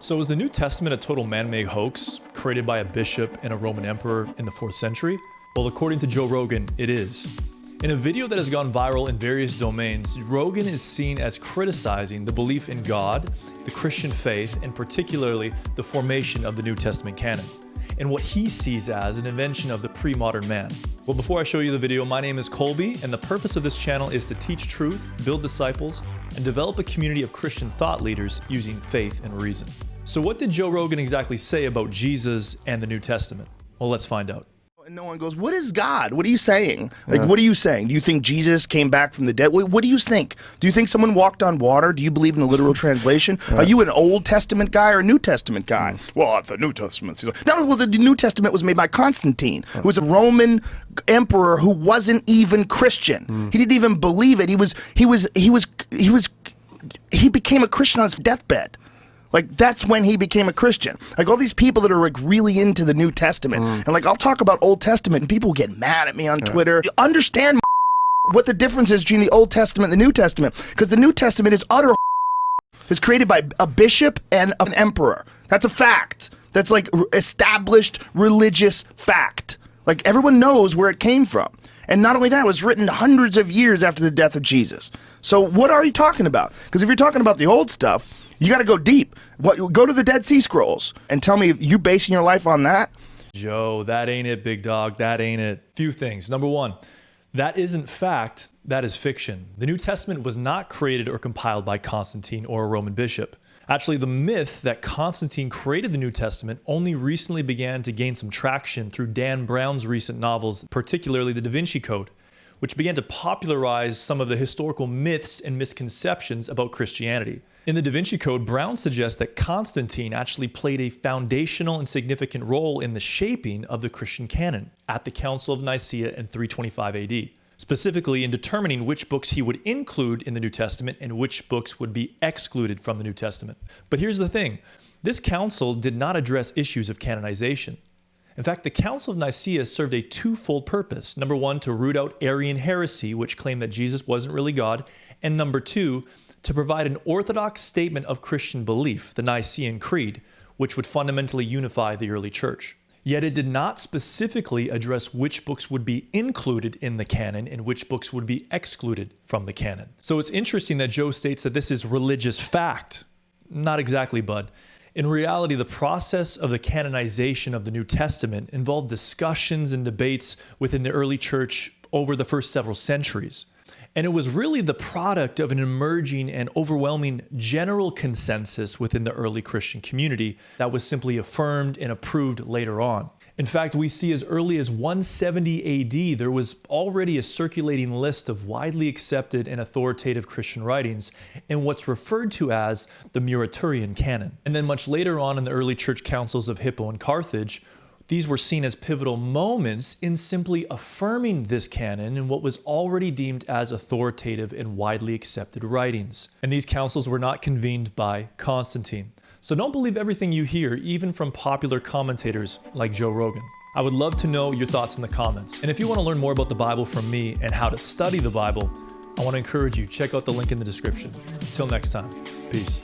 So is the New Testament a total man-made hoax created by a bishop and a Roman emperor in the 4th century? Well, according to Joe Rogan, it is. In a video that has gone viral in various domains, Rogan is seen as criticizing the belief in God, the Christian faith, and particularly the formation of the New Testament canon, and what he sees as an invention of the pre-modern man. Well, before I show you the video, my name is Colby, and the purpose of this channel is to teach truth, build disciples, and develop a community of Christian thought leaders using faith and reason. So what did Joe Rogan exactly say about Jesus and the New Testament? Well, let's find out. And no one goes, what is God? What are you saying? Like, what are you saying? Do you think Jesus came back from the dead? What do you think? Do you think someone walked on water? Do you believe in a literal translation? Are you an Old Testament guy or a New Testament guy? Well, the New Testament. No, well, the New Testament was made by Constantine, who was a Roman emperor who wasn't even Christian. He didn't even believe it. He became a Christian on his deathbed. Like, that's when he became a Christian. Like, all these people that are, like, really into the New Testament. And, like, I'll talk about Old Testament, and people get mad at me on Twitter. You understand what the difference is between the Old Testament and the New Testament. Because the New Testament is utter It's created by a bishop and an emperor. That's a fact. That's, like, established religious fact. Like, everyone knows where it came from. And not only that, it was written hundreds of years after the death of Jesus. So what are you talking about? Because if you're talking about the old stuff, you got to go deep. Go to the Dead Sea Scrolls and tell me, you basing your life on that? Joe, that ain't it, big dog. That ain't it. Few things. Number one, that isn't fact. That is fiction. The New Testament was not created or compiled by Constantine or a Roman bishop. Actually, the myth that Constantine created the New Testament only recently began to gain some traction through Dan Brown's recent novels, particularly the Davinci Code, which began to popularize some of the historical myths and misconceptions about Christianity. In the Davinci Code, Brown suggests that Constantine actually played a foundational and significant role in the shaping of the Christian canon at the Council of Nicaea in 325 AD, specifically in determining which books he would include in the New Testament and which books would be excluded from the New Testament. But here's the thing, this council did not address issues of canonization. In fact, the Council of Nicaea served a twofold purpose. Number one, to root out Arian heresy, which claimed that Jesus wasn't really God, and number two, to provide an orthodox statement of Christian belief, the Nicene Creed, which would fundamentally unify the early church. Yet it did not specifically address which books would be included in the canon and which books would be excluded from the canon. So it's interesting that Joe states that this is religious fact. Not exactly, bud. In reality, the process of the canonization of the New Testament involved discussions and debates within the early church over the first several centuries. And it was really the product of an emerging and overwhelming general consensus within the early Christian community that was simply affirmed and approved later on. In fact, we see as early as 170 AD, there was already a circulating list of widely accepted and authoritative Christian writings in what's referred to as the Muraturion Canon. And then much later on in the early church councils of Hippo and Carthage, these were seen as pivotal moments in simply affirming this canon in what was already deemed as authoritative and widely accepted writings. And these councils were not convened by Constantine. So don't believe everything you hear, even from popular commentators like Joe Rogan. I would love to know your thoughts in the comments. And if you want to learn more about the Bible from me and how to study the Bible, I want to encourage you, check out the link in the description. Until next time, peace.